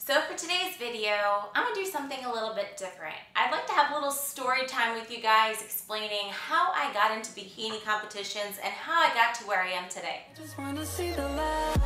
So for today's video, I'm gonna do something a little bit different. I'd like to have a little story time with you guys explaining how I got into bikini competitions and how I got to where I am today. Just wanna see the light.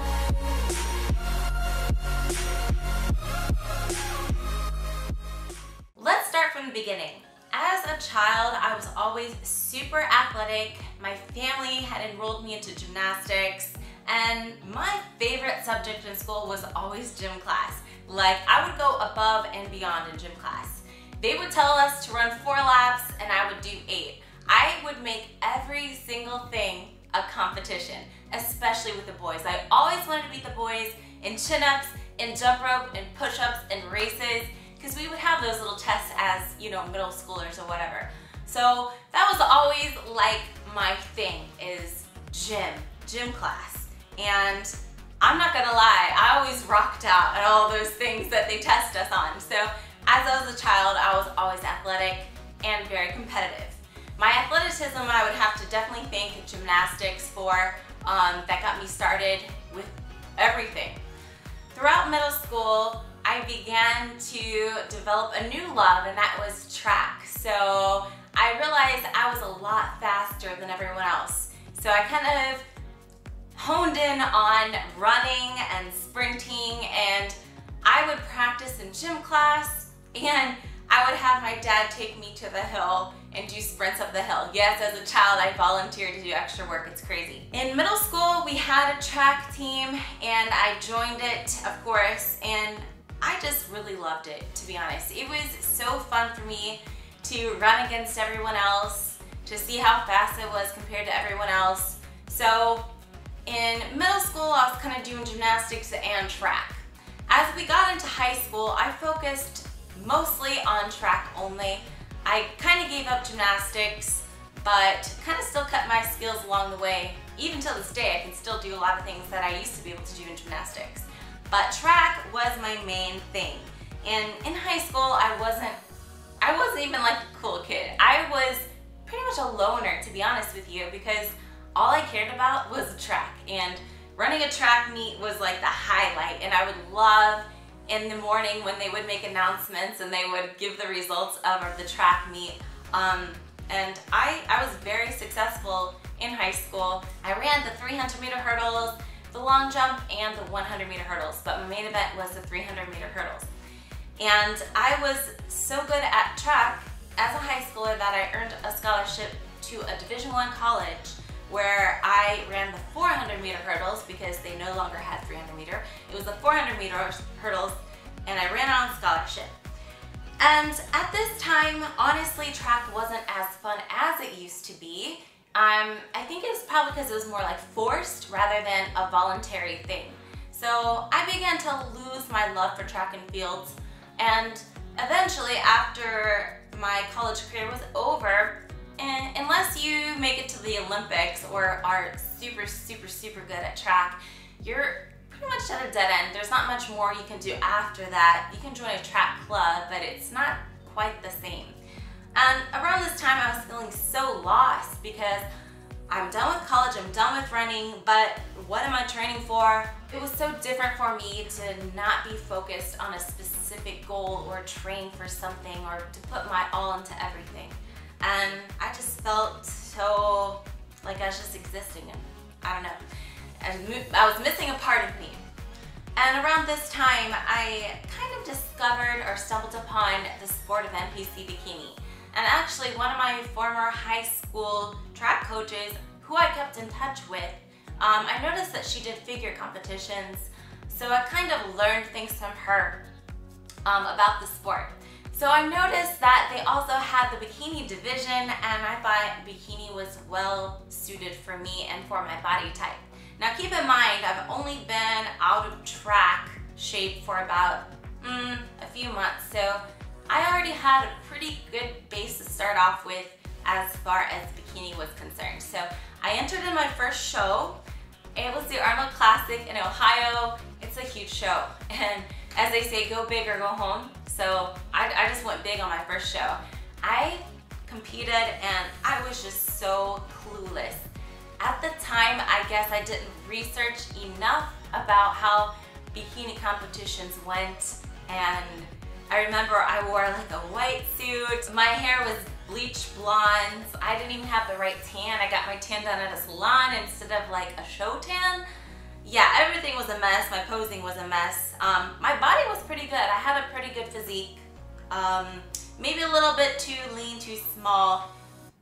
Let's start from the beginning. As a child, I was always super athletic. My family had enrolled me into gymnastics, and my favorite subject in school was always gym class. Like, I would go above and beyond in gym class. They would tell us to run 4 laps and I would do 8. I would make every single thing a competition, especially with the boys. I always wanted to beat the boys in chin-ups, in jump rope, in push-ups, in races, because we would have those little tests as, you know, middle schoolers or whatever. So that was always like my thing, is gym class. And I'm not gonna lie, I always rocked out at all those things that they test us on. So as I was a child, I was always athletic and very competitive. My athleticism, I would have to definitely thank gymnastics for, that got me started with everything. Throughout middle school, I began to develop a new love, and that was track. So I realized I was a lot faster than everyone else. So I kind of honed in on running and sprinting, and I would practice in gym class, and I would have my dad take me to the hill and do sprints up the hill. Yes, as a child, I volunteered to do extra work. It's crazy. In middle school, we had a track team, and I joined it, of course, and I just really loved it, to be honest. It was so fun for me to run against everyone else, to see how fast I was compared to everyone else. So in middle school, I was kind of doing gymnastics and track. As we got into high school, I focused mostly on track only. I kind of gave up gymnastics, but kind of still kept my skills along the way. Even till this day, I can still do a lot of things that I used to be able to do in gymnastics. But track was my main thing. And in high school, I wasn't even like a cool kid. I was pretty much a loner, to be honest with you, because all I cared about was track, and running a track meet was like the highlight. And I would love in the morning when they would make announcements and they would give the results of the track meet. And I was very successful in high school. I ran the 300-meter hurdles, the long jump, and the 100-meter hurdles, but my main event was the 300-meter hurdles. And I was so good at track as a high schooler that I earned a scholarship to a Division I college, where I ran the 400-meter hurdles because they no longer had 300-meter. It was the 400-meter hurdles, and I ran on scholarship. And at this time, honestly, track wasn't as fun as it used to be. I think it was probably because it was more like forced rather than a voluntary thing. So I began to lose my love for track and fields, and eventually, after my college career was over, and unless you make it to the Olympics or are super good at track, you're pretty much at a dead end. There's not much more you can do after that. You can join a track club, but it's not quite the same. And around this time, I was feeling so lost because I'm done with college, I'm done with running, but what am I training for? It was so different for me to not be focused on a specific goal or train for something or to put my all into everything. And I just felt so like I was just existing, and I don't know. I was missing a part of me. And around this time, I kind of discovered or stumbled upon the sport of NPC bikini. And actually, one of my former high school track coaches, who I kept in touch with, I noticed that she did figure competitions. So I kind of learned things from her about the sport. So I noticed that they also had the bikini division, and I thought bikini was well suited for me and for my body type. Now keep in mind, I've only been out of track shape for about a few months, so I already had a pretty good base to start off with as far as bikini was concerned. So I entered in my first show. It was the Arnold Classic in Ohio. It's a huge show, and as they say, go big or go home. So I just went big on my first show. I competed and I was just so clueless. At the time, I guess I didn't research enough about how bikini competitions went, and I remember I wore like a white suit. My hair was bleached blonde. I didn't even have the right tan. I got my tan done at a salon instead of like a show tan. Yeah, everything was a mess. My posing was a mess. My body was pretty good. I had a pretty good physique. Maybe a little bit too lean, too small,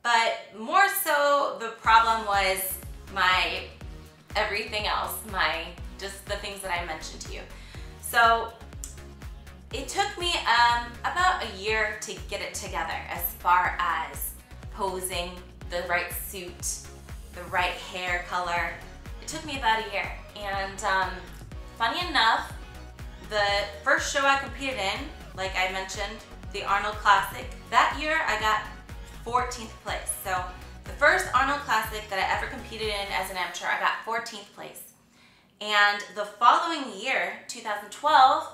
but more so the problem was my everything else, just the things that I mentioned to you. So it took me about a year to get it together as far as posing, the right suit, the right hair color. It took me about a year, and funny enough, the first show I competed in, like I mentioned, the Arnold Classic, that year I got 14th place. So the first Arnold Classic that I ever competed in as an amateur, I got 14th place. And the following year, 2012,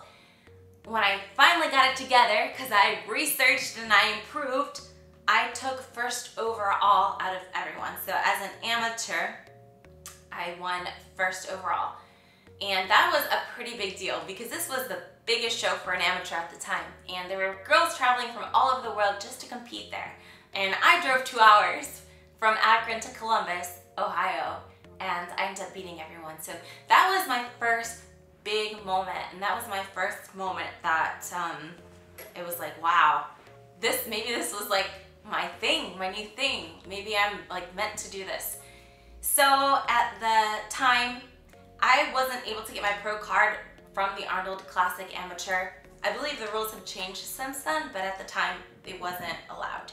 when I finally got it together, because I researched and I improved, I took first overall out of everyone. So as an amateur, I won first overall. And that was a pretty big deal because this was the biggest show for an amateur at the time. And there were girls traveling from all over the world just to compete there. And I drove 2 hours from Akron to Columbus, Ohio, and I ended up beating everyone. So that was my first big moment, and that was my first moment that it was like, wow, maybe this was like my thing, my new thing. Maybe I'm like meant to do this. So at the time, I wasn't able to get my pro card from the Arnold Classic Amateur. I believe the rules have changed since then, but at the time it wasn't allowed.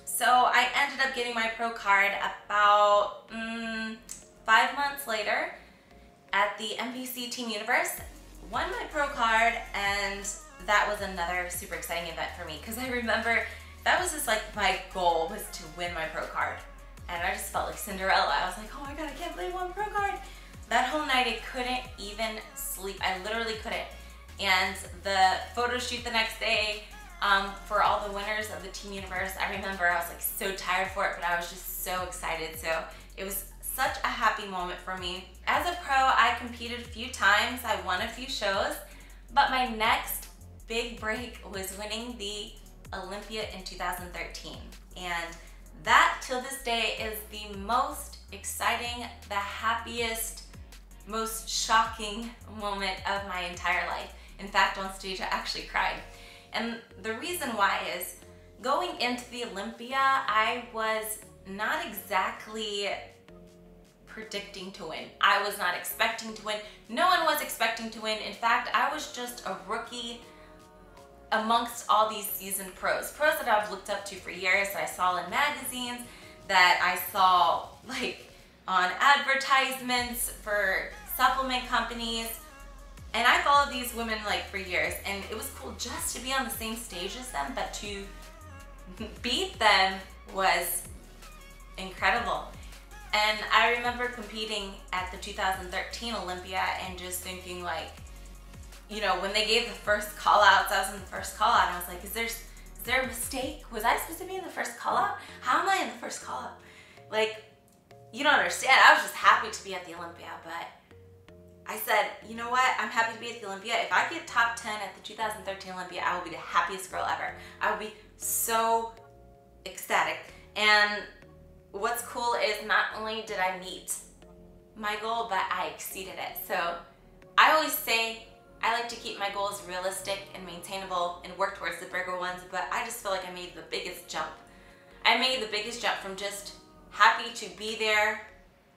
So I ended up getting my pro card about 5 months later at the NPC Team Universe. Won my pro card, and that was another super exciting event for me because I remember that was just like my goal was to win my pro card. And I just felt like Cinderella. I was like, oh my God, I can't believe I won pro card. That whole night I couldn't even sleep. I literally couldn't. And the photo shoot the next day for all the winners of the Team Universe, I remember I was like so tired for it, but I was just so excited. So it was such a happy moment for me. As a pro, I competed a few times. I won a few shows, but my next big break was winning the Olympia in 2013. And that, till this day, is the most exciting, the happiest, most shocking moment of my entire life. In fact, on stage, I actually cried. And the reason why is, going into the Olympia, I was not exactly predicting to win. I was not expecting to win. No one was expecting to win. In fact, I was just a rookie amongst all these seasoned pros that I've looked up to for years, that I saw in magazines, that I saw like on advertisements for supplement companies. And I followed these women like for years, and it was cool just to be on the same stage as them, but to beat them was incredible. And I remember competing at the 2013 Olympia and just thinking like, you know, when they gave the first call outs, I was in the first call out, and I was like, is there a mistake? Was I supposed to be in the first call out? How am I in the first call out? Like, you don't understand. I was just happy to be at the Olympia, but I said, you know what? I'm happy to be at the Olympia. If I get top 10 at the 2013 Olympia, I will be the happiest girl ever. I will be so ecstatic. And what's cool is not only did I meet my goal, but I exceeded it. So I always say I like to keep my goals realistic and maintainable and work towards the bigger ones, but I just feel like I made the biggest jump. I made the biggest jump from just happy to be there,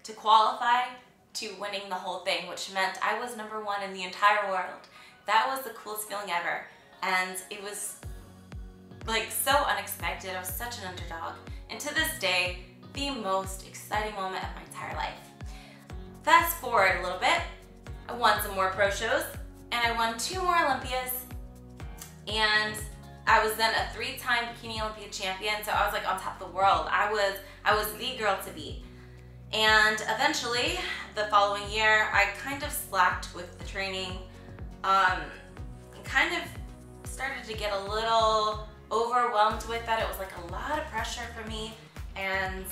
to qualify, to winning the whole thing, which meant I was #1 in the entire world. That was the coolest feeling ever. And it was like so unexpected. I was such an underdog. And to this day, the most exciting moment of my entire life. Fast forward a little bit, I won some more pro shows, and I won 2 more Olympias, and I was then a 3-time Bikini Olympia champion, so I was like on top of the world. I was the girl to beat. And eventually, the following year, I kind of slacked with the training, and kind of started to get a little overwhelmed with that. It was like a lot of pressure for me, and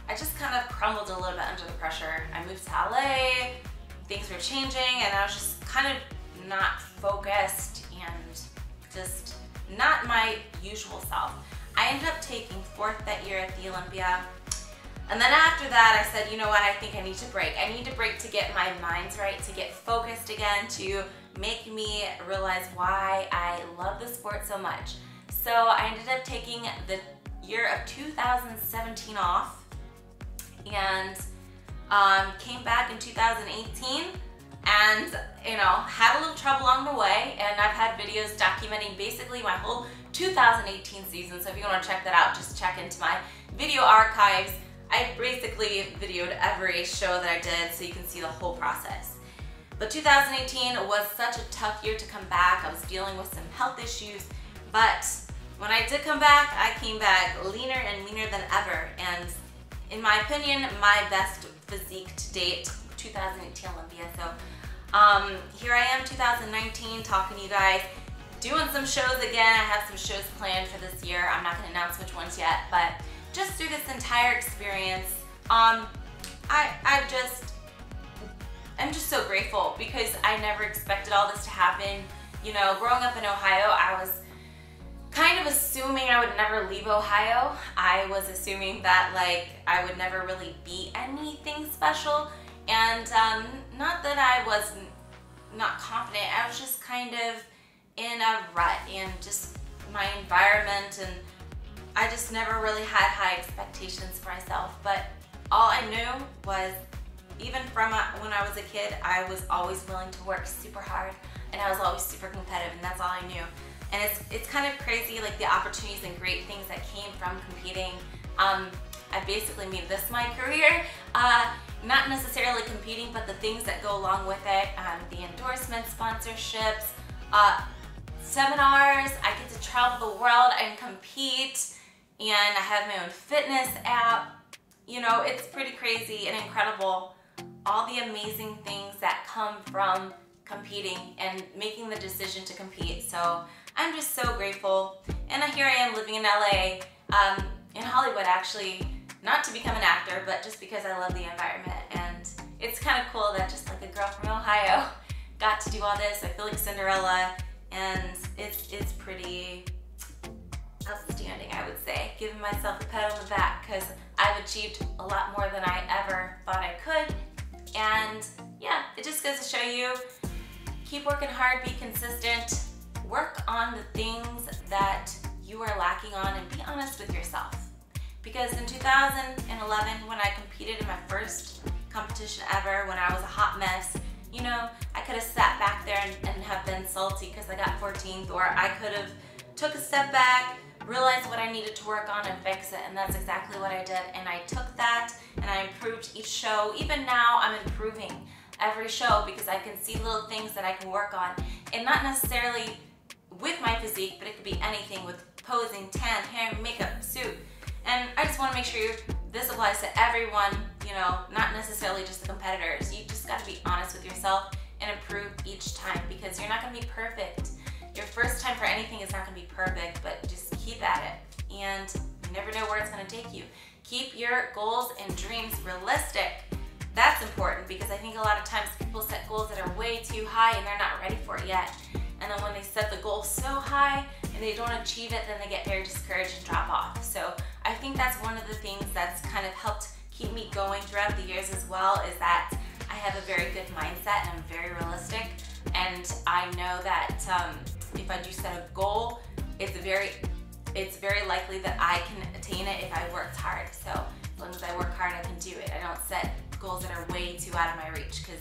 I just kind of crumbled a little bit under the pressure. I moved to LA, things were changing and I was just kind of not focused and just not my usual self. I ended up taking 4th that year at the Olympia. And then after that, I said, you know what, I think I need to break. I need to break to get my minds right, to get focused again, to make me realize why I love the sport so much. So I ended up taking the year of 2017 off and came back in 2018 and, you know, had a little trouble along the way, and I've had videos documenting basically my whole 2018 season, so if you want to check that out, just check into my video archives. I basically videoed every show that I did so you can see the whole process. But 2018 was such a tough year to come back. I was dealing with some health issues, but when I did come back, I came back leaner and meaner than ever, and in my opinion, my best physique to date, 2018 Olympia. So here I am, 2019, talking to you guys, doing some shows again. I have some shows planned for this year. I'm not going to announce which ones yet, but just through this entire experience, I'm just so grateful because I never expected all this to happen. You know, growing up in Ohio, I was kind of assuming I would never leave Ohio. I was assuming that like I would never really be anything special, and not that I was not confident, I was just kind of in a rut and just my environment, and I just never really had high expectations for myself. But all I knew was, even from when I was a kid, I was always willing to work super hard, and I was always super competitive, and that's all I knew. And it's kind of crazy, like the opportunities and great things that came from competing. I basically made this my career, not necessarily competing, but the things that go along with it, the endorsements, sponsorships, seminars. I get to travel the world and compete, and I have my own fitness app. You know, it's pretty crazy and incredible, all the amazing things that come from competing and making the decision to compete. So I'm just so grateful. And here I am living in LA, in Hollywood actually, not to become an actor, but just because I love the environment. And it's kind of cool that just like a girl from Ohio got to do all this. I feel like Cinderella, and it's pretty outstanding, I would say. Giving myself a pat on the back because I've achieved a lot more than I ever thought I could. And yeah, it just goes to show you, keep working hard, be consistent, work on the things that you are lacking on, and be honest with yourself. Because in 2011, when I competed in my first competition ever, when I was a hot mess, you know, I could have sat back there and have been salty because I got 14th, or I could have took a step back, realized what I needed to work on and fix it, and that's exactly what I did. And I took that and I improved each show. Even now, I'm improving every show because I can see little things that I can work on, and not necessarily with my physique, but it could be anything with posing, tan, hair, makeup, suit. And I just want to make sure this applies to everyone, you know, not necessarily just the competitors. You just got to be honest with yourself and improve each time, because you're not going to be perfect. Your first time for anything is not going to be perfect, but just keep at it. And you never know where it's going to take you. Keep your goals and dreams realistic. That's important, because I think a lot of times people set goals that are way too high and they're not ready for it yet. And then when they set the goal so high and they don't achieve it, then they get very discouraged and drop off. So I think that's one of the things that's kind of helped keep me going throughout the years as well, is that I have a very good mindset and I'm very realistic. And I know that if I do set a goal, it's very likely that I can attain it if I worked hard. So as long as I work hard, I can do it. I don't set goals that are way too out of my reach, because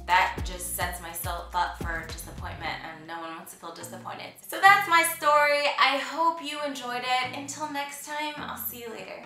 that just sets myself up for disappointment, and no one wants to feel disappointed. So that's my story. I hope you enjoyed it. Until next time, I'll see you later.